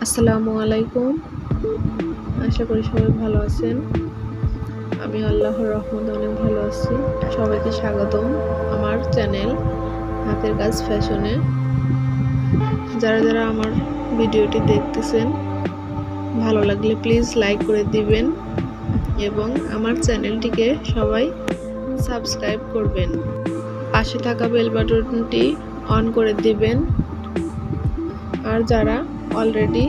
আসসালামু আলাইকুম। আশা করি সবাই ভালো আছেন। আমি আল্লাহর রহমতে অনেক ভালো আছি। সবাইকে স্বাগতম আমার চ্যানেল হাতের কাজ ফ্যাশনে। যারা যারা আমার ভিডিওটি দেখতেছেন, ভালো লাগলে প্লিজ লাইক করে দিবেন এবং আমার চ্যানেলটিকে সবাই সাবস্ক্রাইব করবেন। পাশে থাকা বেল বাটনটি অন করে দিবেন। আর যারা অলরেডি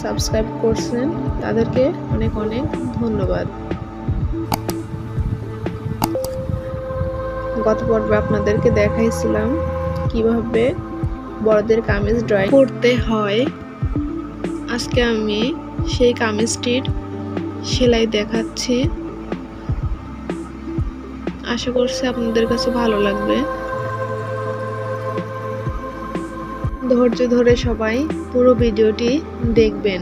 সাবস্ক্রাইব করছেন তাদেরকে অনেক অনেক ধন্যবাদ। গত পর্বে আপনাদেরকে দেখাইছিলাম কিভাবে বড়দের কামিজ ড্রয়িং করতে হয়। আজকে আমি সেই কামিজটির সেলাই দেখাচ্ছি। আশা করছি আপনাদের কাছে ভালো লাগবে। ধৈর্য ধরে সবাই পুরো ভিডিওটি দেখবেন।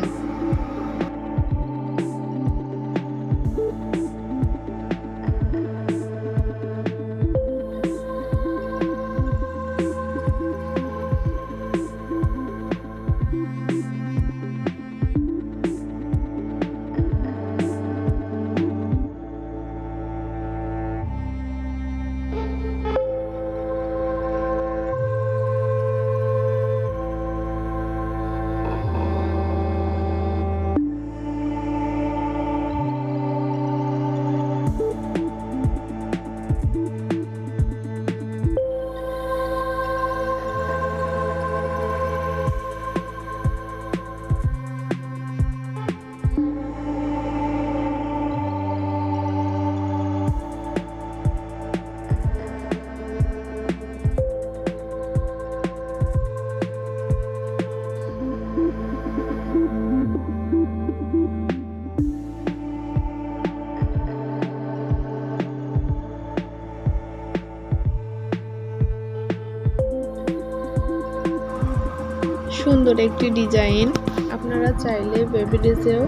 সুন্দর একটি ডিজাইন, আপনারা চাইলে বেবি ড্রেসেও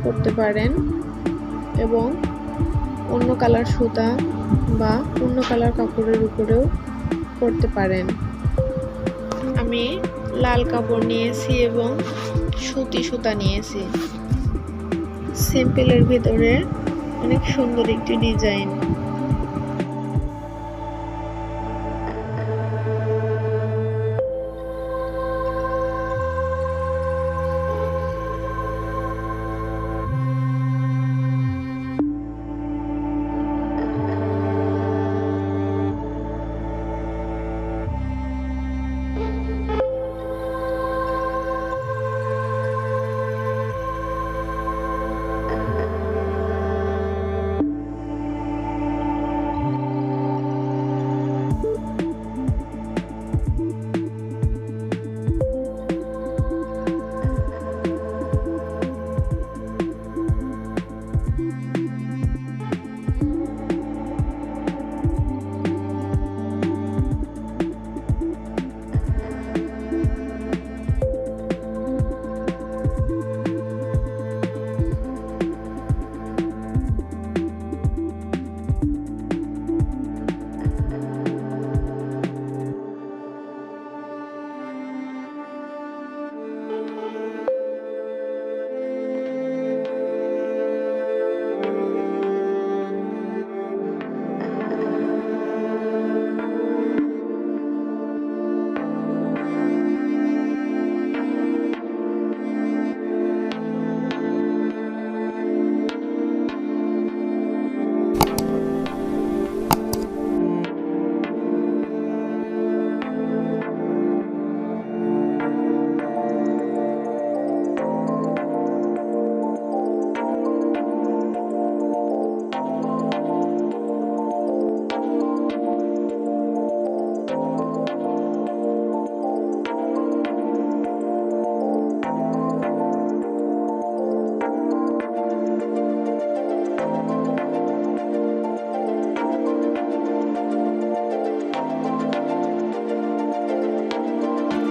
করতে পারেন এবং অন্য কালার সুতা বা অন্য কালার কাপড়ের উপরেও করতে পারেন। আমি লাল কাপড় নিয়েছি এবং সুতি সুতা নিয়েছি। সিম্পলের ভিতরে অনেক সুন্দর একটি ডিজাইন।